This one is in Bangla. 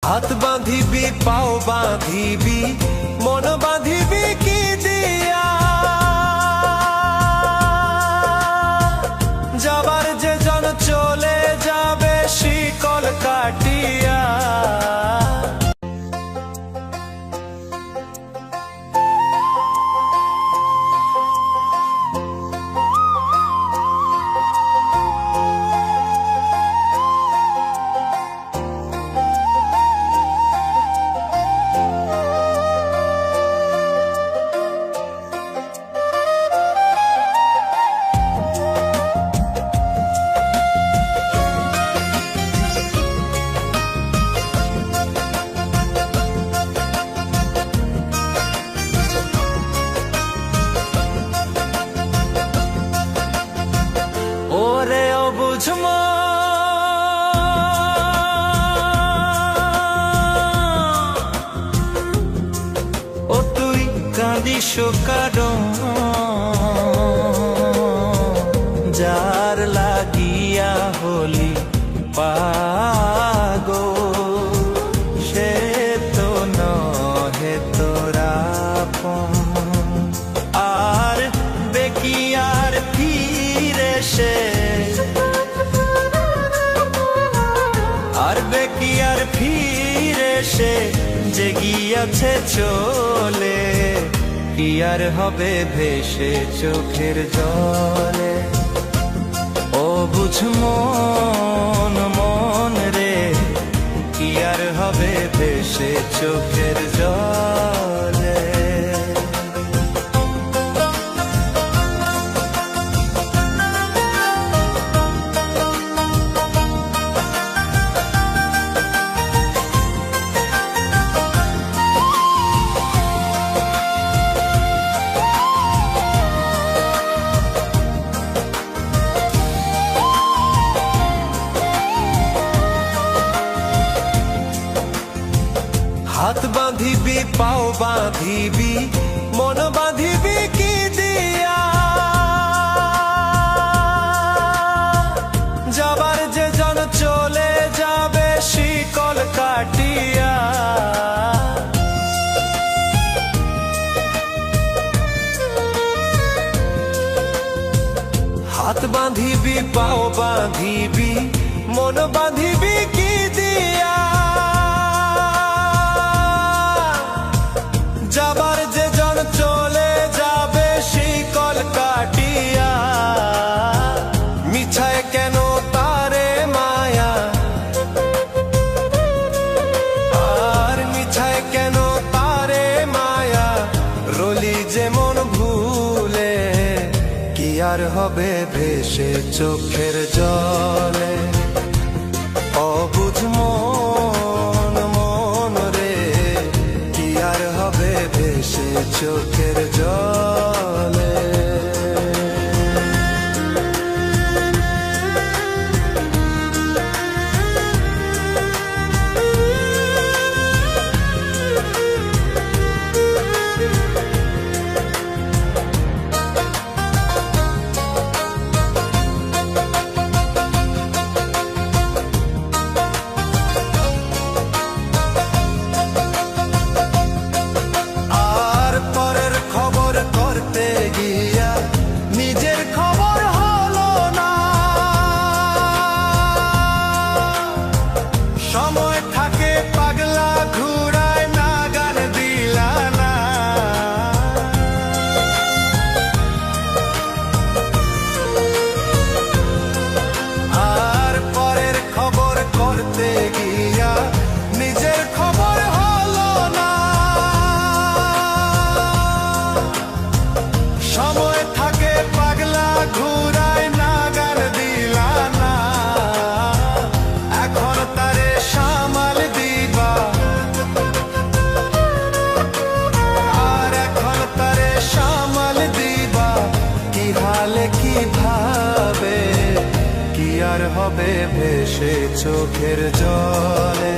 হাত বাঁধিবি পাও বাঁধিবি মন বাঁধিবি কি দিয়া, যাবার যে জন চলে যাবে শিকল কাটিয়া। ওরে অবুঝ ও তুই কাঁদিস কারণ যার লাগিয়া হলি পাগল, সে তো নহে তোরা আর বেকিয়ার ফিরে সে, আর বেকিয়ার ফিরে সে যে গিয়াছে চলে, কি আর হবে ভেসে চোখের জলে। ও বুঝ মন মন রে, কি আর হবে ভেসে চোখের জলে। হাত বাঁধিবি পাও বাঁধিবি মন বাঁধিবি কি দিয়া, যাবার যে জন চলে যাবে শিকল কাটিয়া। হাত বাঁধিবি পাও বাঁধিবি মন বাঁধিবি কি দিয়া, যাবার যে জন চলে যাবে শিকল কাটিয়া। মিছায় কেন তারে মায়া, আর মিছায় কেন তারে মায়া, রলি যেমন ভুলে, কি আর হবে ভেসে চোখের জলে। অবুঝ মন মন রে, কি আর হবে ভেসে চোখের জলে। হবে ভেসে চোখের জলে।